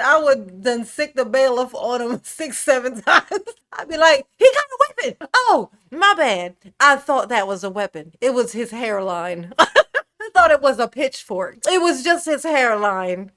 I would then sick the bailiff on him 6, 7 times. I'd be like, he got a weapon. Oh, my bad. I thought that was a weapon. It was his hairline. I thought it was a pitchfork. It was just his hairline.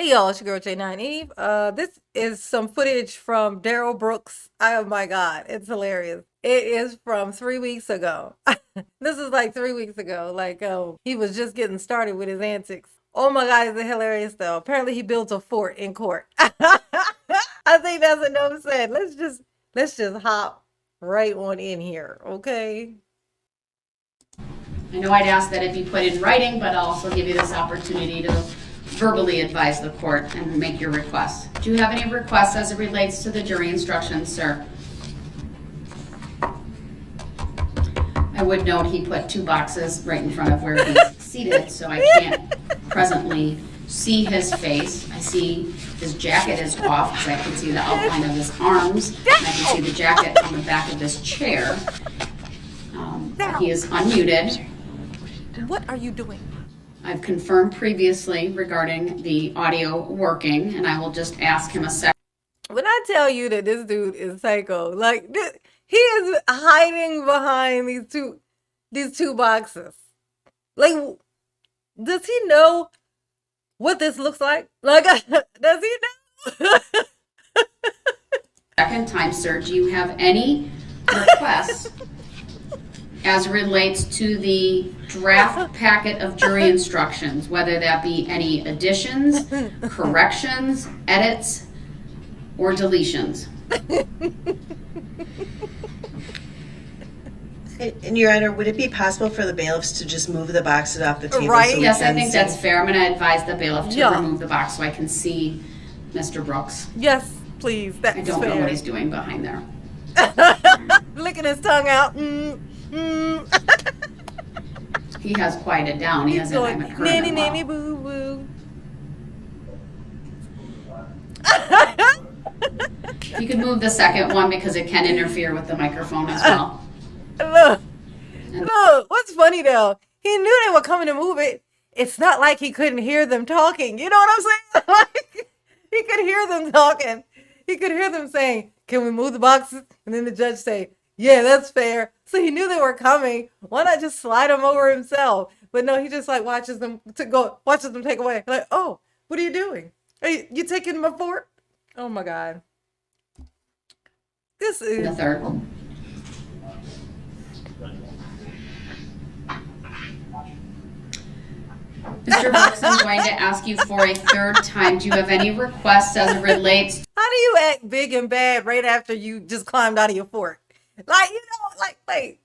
Hey y'all, it's your girl J9 Eve. This is some footage from Darrell Brooks. Oh my god, it's hilarious. It is from 3 weeks ago. This is like 3 weeks ago. Like, he was just getting started with his antics. Oh my god, is it hilarious though? Apparently he built a fort in court. I think that's enough said. Let's just hop right on in here, okay? I know I'd ask that it be put in writing, but I'll also give you this opportunity to verbally advise the court and make your request. Do you have any requests as it relates to the jury instructions, sir? I would note he put 2 boxes right in front of where he's seated, so I can't presently see his face. I see his jacket is off because I can see the outline of his arms, and I can see the jacket on the back of this chair. He is unmuted. What are you doing? I've confirmed previously regarding the audio working, and I will just ask him a second. When I tell you that this dude is psycho, like he is hiding behind these two boxes. Like, does he know what this looks like? Like, does he know? Second time, sir, do you have any requests as it relates to the draft packet of jury instructions, whether that be any additions, corrections, edits, or deletions? And Your Honor, would it be possible for the bailiffs to just move the boxes off the table? Right. So we Yes, I can think see? that's fair. I'm going to advise the bailiff to Yeah. remove the box so I can see Mr. Brooks. Yes, please. That's I don't fair. know what he's doing behind there. Licking his tongue out. He has quieted down. He He's hasn't, I going, haven't heard him nanny, in a nanny, while. boo, boo. You could move the second one because it can interfere with the microphone as well. Look, what's funny though? He knew they were coming to move it. It's not like he couldn't hear them talking. You know what I'm saying? Like, he could hear them talking. He could hear them saying, "Can we move the boxes?" And then the judge say, "Yeah, that's fair." So he knew they were coming. Why not just slide them over himself? But no, he just like watches them take away. Like, oh, what are you doing? Are you taking my fort? Oh my God. This The is third one. Mr. Brooks, I'm going to ask you for a third time. Do you have any requests as it relates? how do you act big and bad right after you just climbed out of your fort? Like, like,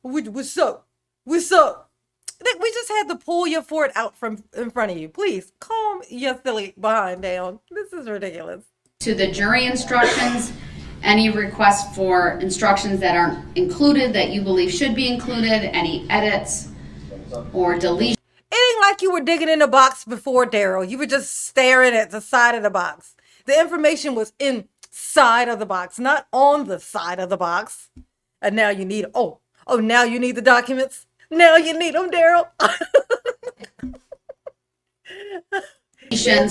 what's up? What's up? We just had to pull your fort out from in front of you. Please calm your silly behind down. This is ridiculous. To the jury instructions, any requests for instructions that aren't included that you believe should be included, any edits or deletions? It ain't like you were digging in the box before, Darrell. You were just staring at the side of the box. The information was inside of the box, not on the side of the box. And now you need, now you need the documents. Now you need them, Darrell.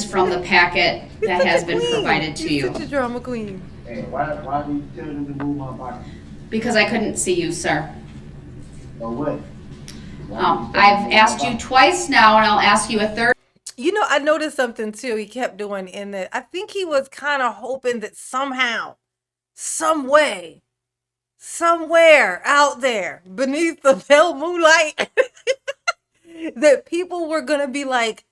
From the packet that has been provided to you. You're such a drama queen. Hey, why do you tell them to move my box? Because I couldn't see you, sir. Or what? I've asked you twice now, and I'll ask you a third. You know, I noticed something too he kept doing in that. I think he was kind of hoping that somehow, some way, somewhere out there beneath the pale moonlight, that people were going to be like,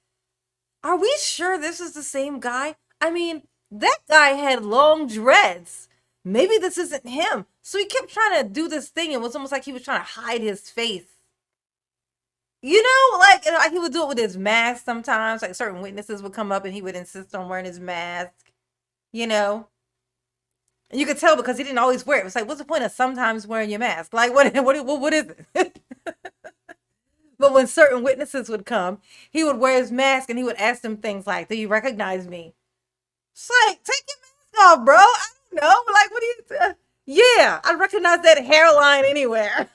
are we sure this is the same guy? I mean, that guy had long dreads. Maybe this isn't him. So he kept trying to do this thing. It was almost like he was trying to hide his face. You know, like he would do it with his mask sometimes. Like certain witnesses would come up and he would insist on wearing his mask. You know? And you could tell because he didn't always wear it. It was like, what's the point of sometimes wearing your mask? Like, what is it? But when certain witnesses would come, he would wear his mask and he would ask them things like, do you recognize me? It's like, take your mask off, bro. I don't know. Like, what do you... yeah, I recognize that hairline anywhere.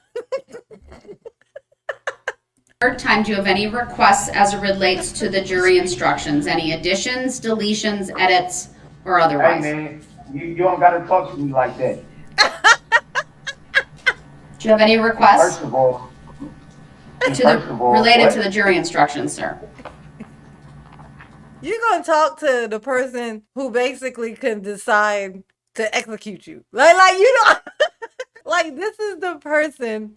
Third time, do you have any requests as it relates to the jury instructions? Any additions, deletions, edits, or Hey otherwise? man, you don't gotta talk to me like that. Do you have any requests First of all, related what? to the jury instructions, sir? You're going to talk to the person who basically can decide to execute you. Like you know, like this is the person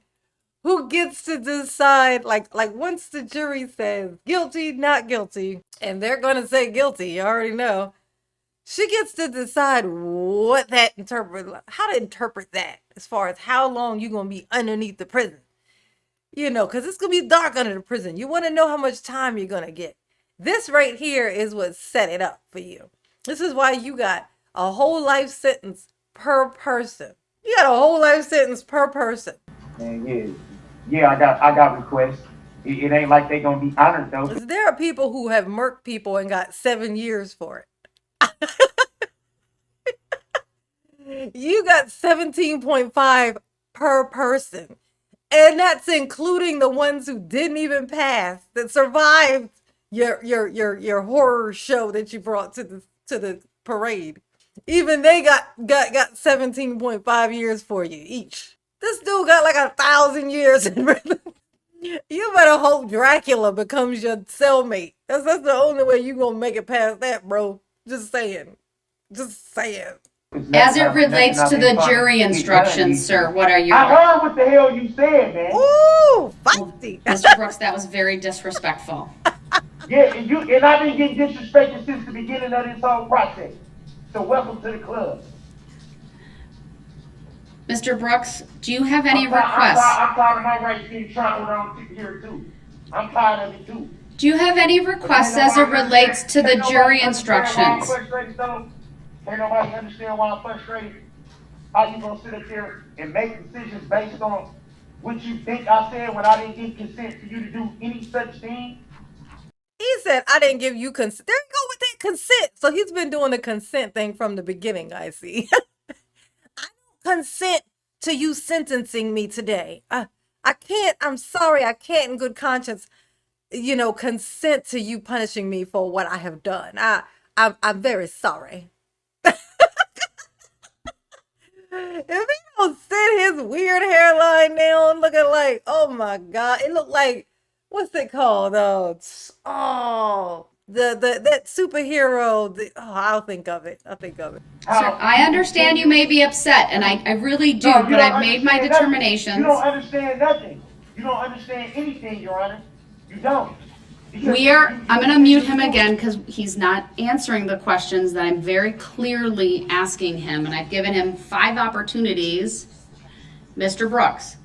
who gets to decide, like once the jury says guilty, not guilty, and they're going to say guilty, you already know, she gets to decide how to interpret that as far as how long you're going to be underneath the prison. You know, because it's going to be dark under the prison. You want to know how much time you're going to get. This right here is what set it up for you. This is why you got a whole life sentence per person. You got a whole life sentence per person. Man, yeah, I got requests. It ain't like they gonna be honored though. There are people who have murked people and got 7 years for it. You got 17.5 per person. And that's including the ones who didn't even pass, that survived your horror show that you brought to the parade. Even they got 17.5 years for you each. This dude got like 1,000 years in prison. You better hope Dracula becomes your cellmate. That's the only way you gonna make it past that, bro. Just saying. Just saying. As it relates to the jury instructions, sir, what are your... I heard what the hell you said, man. Ooh, feisty. Mr. Brooks, that was very disrespectful. Yeah, and I've been getting disrespected since the beginning of this whole process. So welcome to the club. Mr. Brooks, do you have any I'm requests? tired of my rights being trampled on here too. I'm tired of it too. Do you have any requests as it relates to the jury instructions? Ain't nobody understand why I'm frustrated. How you gonna sit up there and make decisions based on what you think I said when I didn't give consent for you to do any such thing? He said, I didn't give you consent. There you go with that consent. So he's been doing the consent thing from the beginning, I see. I don't consent to you sentencing me today. I can't, I'm sorry, I can't in good conscience, consent to you punishing me for what I have done. I'm very sorry. If he don't sit his weird hairline down looking like, oh my God, it looked like, what's it called? That superhero. I'll think of it. Sir, I understand you may be upset, and I really do, but I've made my determinations. You don't understand nothing. You don't understand anything, Your Honor. You don't. I'm going to mute him again because he's not answering the questions that I'm very clearly asking him, and I've given him 5 opportunities. Mr. Brooks,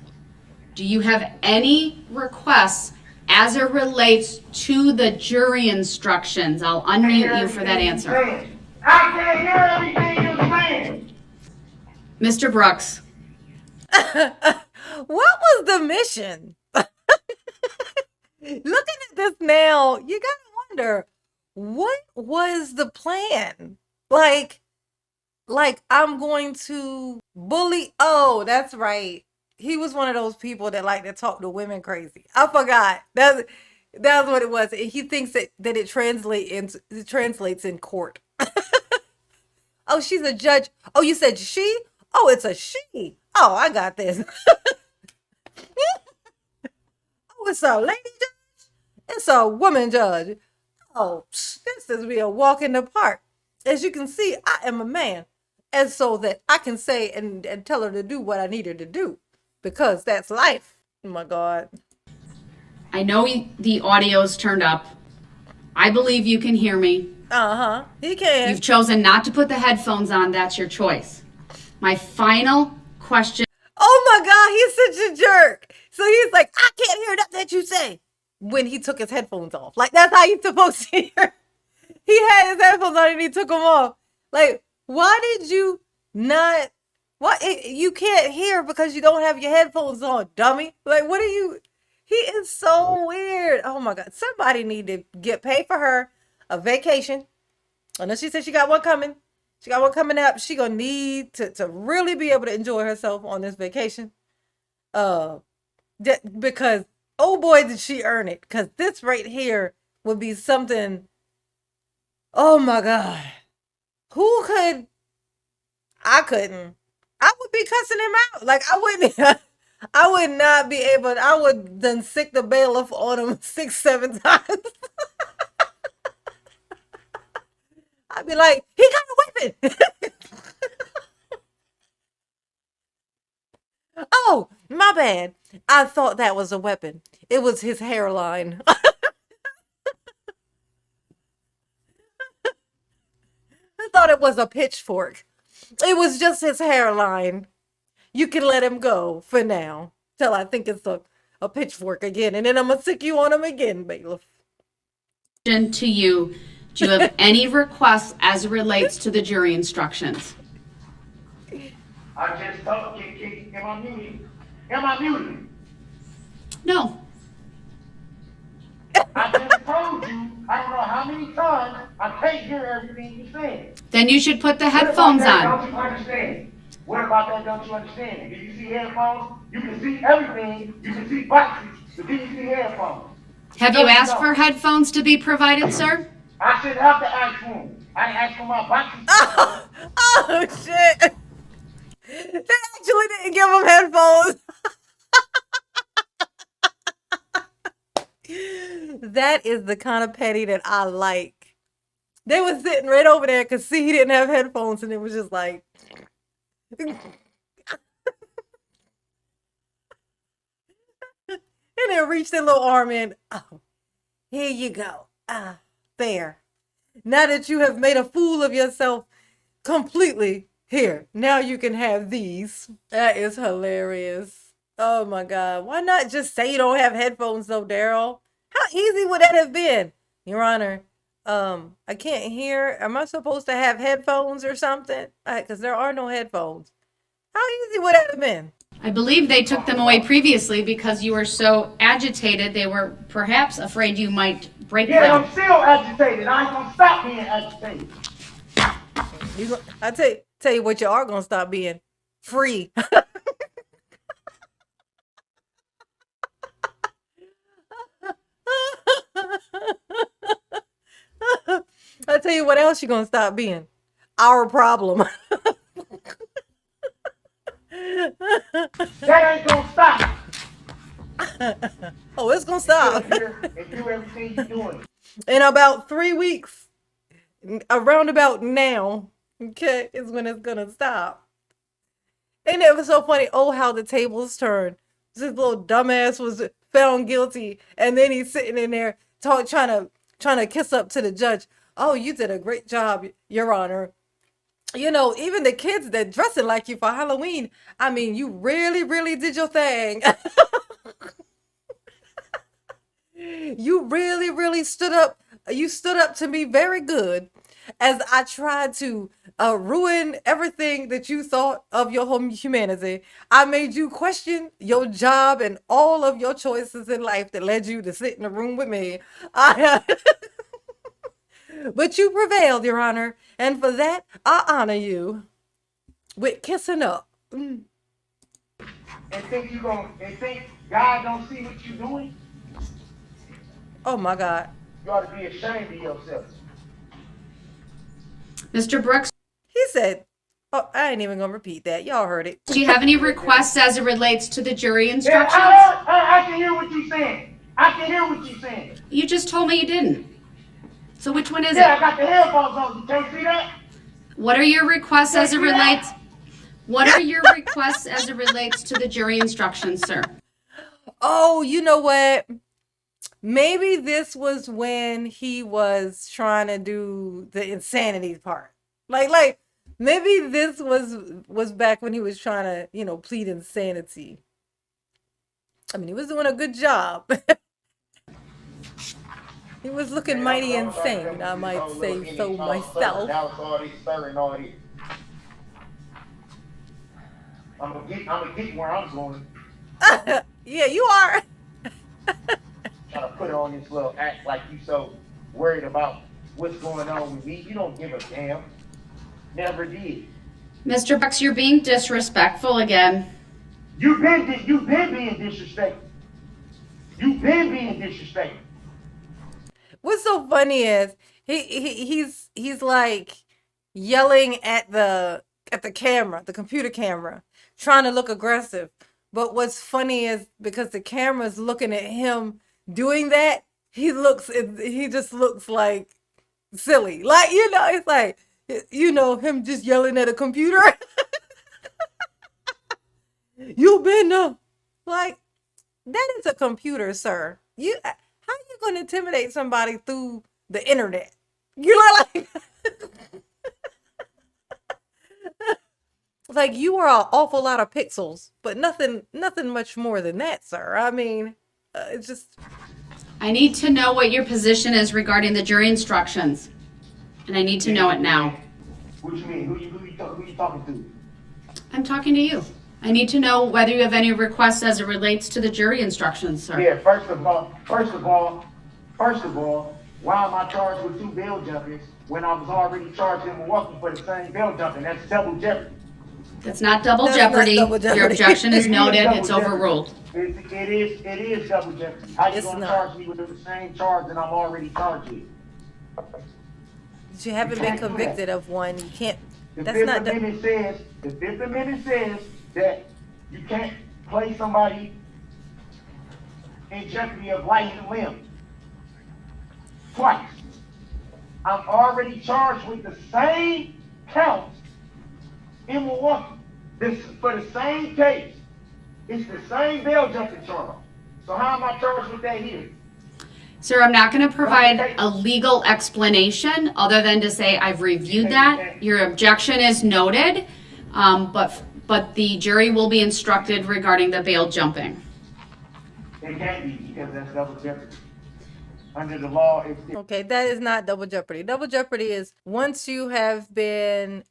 do you have any requests as it relates to the jury instructions? I'll unmute you for that answer. I can't hear everything you're saying. Mr. Brooks. What was the mission? Looking at this now, you gotta wonder, what was the plan? Like I'm going to bully. Oh, that's right. He was one of those people that like to talk to women crazy. I forgot. That's what it was. He thinks that it translates in court. Oh, she's a judge. Oh, you said she? Oh, it's a she. Oh, I got this. Oh, it's a lady judge. It's a woman judge. Oh, this is be a walk in the park. As you can see, I am a man. And so that I can say and tell her to do what I need her to do. Because that's life. Oh my God. I know the audio's turned up. I believe you can hear me. Uh-huh. He can. You've chosen not to put the headphones on. That's your choice. My final question. Oh my God, he's such a jerk. So he's like, I can't hear nothing that you say. When he took his headphones off. Like, that's how he's supposed to hear. He had his headphones on and he took them off. Like, why did you Not what you can't hear because you don't have your headphones on, dummy. Like, what are you? He is so weird. Oh my God. Somebody need to get paid for her a vacation. I know she said she got one coming. She got one coming up. She gonna need to really be able to enjoy herself on this vacation. Uh, because oh boy, did she earn it. Because this right here would be something. Oh my God. Who could? I couldn't. I would be cussing him out. Like I wouldn't. I would not be able. I would then sick the bailiff on him 6, 7 times. I'd be like, he got a weapon. Oh, my bad. I thought that was a weapon. It was his hairline. I thought it was a pitchfork. It was just his hairline. You can let him go for now. Till I think it's a pitchfork again. And then I'm going to sick you on him again, bailiff. To you, do you have any requests as it relates to the jury instructions? I just told you, am I muted? Am I muted? No. I just told you, I don't know how many times, I can't hear everything you're saying. Then you should put the What about headphones that? on. Don't you understand? What about that? Don't you understand? If you see headphones, you can see everything. You can see boxes, but then you see headphones. Have you asked for headphones to be provided, sir? I shouldn't have to ask for them. I asked for my boxes. Oh, shit. They actually didn't give him headphones. That is the kind of petty that I like. They was sitting right over there because see he didn't have headphones and it was just like and then reached their little arm in. Oh, here you go. There. Now that you have made a fool of yourself completely, here, now you can have these. That is hilarious. Oh my God. Why not just say you don't have headphones though, Darrell? How easy would that have been? Your Honor, I can't hear. Am I supposed to have headphones or something? Because there are no headphones. How easy would that have been? I believe they took them away previously because you were so agitated. They were perhaps afraid you might break Yeah, them. I'm still agitated. I ain't gonna stop being agitated. I tell you what, you are gonna stop being free. I tell you what else you're gonna stop being. Our problem. That ain't gonna stop. Oh, it's gonna stop. Sit here and do everything you're doing. In about 3 weeks, around about now, okay, is when it's gonna stop. Ain't it so funny? Oh, how the tables turn. This little dumbass was found guilty, and then he's sitting in there trying to kiss up to the judge. Oh, you did a great job, Your Honor. You know, even the kids that dressing like you for Halloween, I mean, you really, really did your thing. You really, really stood up. You stood up to me very good as I tried to ruin everything that you thought of your humanity. I made you question your job and all of your choices in life that led you to sit in the room with me. But you prevailed, Your Honor, and for that, I honor you with kissing up. And think God don't see what you're doing? Oh my God. You ought to be ashamed of yourself. Mr. Brooks, He said, oh, I ain't even gonna repeat that. Y'all heard it. do you have any requests as it relates to the jury Yeah, instructions? I can hear what you're saying. I can hear what you're saying. You just told me you didn't. So which one is Yeah, I it? got the headphones on. You can't see that? What are your requests as it relates? What are your requests as it relates to the jury instructions, sir? Oh, you know what? Maybe this was when he was trying to do the insanity part. Like maybe this was back when he was trying to, you know, plead insanity. I mean, he was doing a good job. He was looking mighty insane, I might say so myself. I'm gonna get where I'm going. Yeah, you are. Trying to put on this little act like you so worried about what's going on with me. You don't give a damn. Never did. Mr. Brooks, you're being disrespectful again. You've been being disrespectful. You've been being disrespectful. What's so funny is he's like yelling at the camera, the computer camera, trying to look aggressive. But what's funny is because the camera's looking at him doing that, he just looks like silly. Like, it's like, him just yelling at a computer. You've been like, that is a computer, sir. How you going to intimidate somebody through the internet? You know, like you are an awful lot of pixels, but nothing much more than that, sir. I mean, it's just. I need to know what your position is regarding the jury instructions. And I need to know it now. What you mean? Who you talking to? I'm talking to you. I need to know whether you have any requests as it relates to the jury instructions, sir. Yeah, first of all, why am I charged with 2 bail jumpings when I was already charged in Milwaukee for the same bail jumping? That's double jeopardy. That's not double That's jeopardy. not double jeopardy. Your objection is It is noted. double It's jeopardy. overruled. It is double jeopardy. How you It's gonna not. charge me with the same charge that I'm already charged with? But you haven't been convicted of one. You can't. The That's Fifth not. Amendment says that you can't place somebody in jeopardy of life and limb twice. I'm already charged with the same count in Milwaukee. For the same case. It's the same bail jumping charge. So how am I charged with that here? Sir, I'm not going to provide a legal explanation other than to say I've reviewed that. Your objection is noted, but the jury will be instructed regarding the bail jumping. It can't be because that's double jeopardy. Under the law, it's Okay, that is not double jeopardy. Double jeopardy is once you have been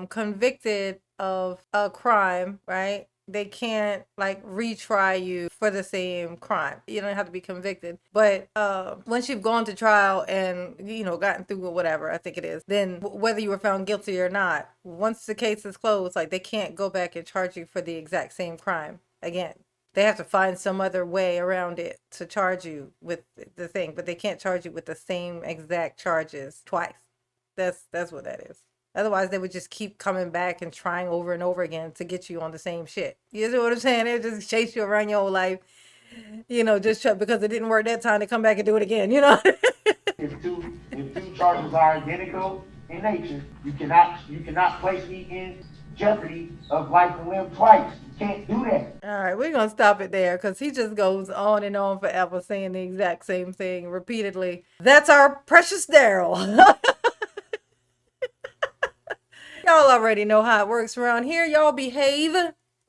convicted of a crime, right? They can't like retry you for the same crime. You don't have to be convicted. But once you've gone to trial and, gotten through or whatever, I think it is, then whether you were found guilty or not, once the case is closed, like they can't go back and charge you for the exact same crime again. They have to find some other way around it to charge you with the thing, but they can't charge you with the same exact charges twice. That's what that is. Otherwise, they would just keep coming back and trying over and over again to get you on the same shit. You know what I'm saying? They would just chase you around your whole life, because it didn't work that time, to come back and do it again, if two charges are identical in nature, you cannot place me in jeopardy of life and limb twice. You can't do that. All right, we're going to stop it there because he just goes on and on forever saying the exact same thing repeatedly. That's our precious Darrell. Y'all already know how it works around here. Y'all behave,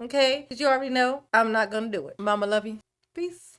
okay? Because you already know I'm not going to do it. Mama love you. Peace.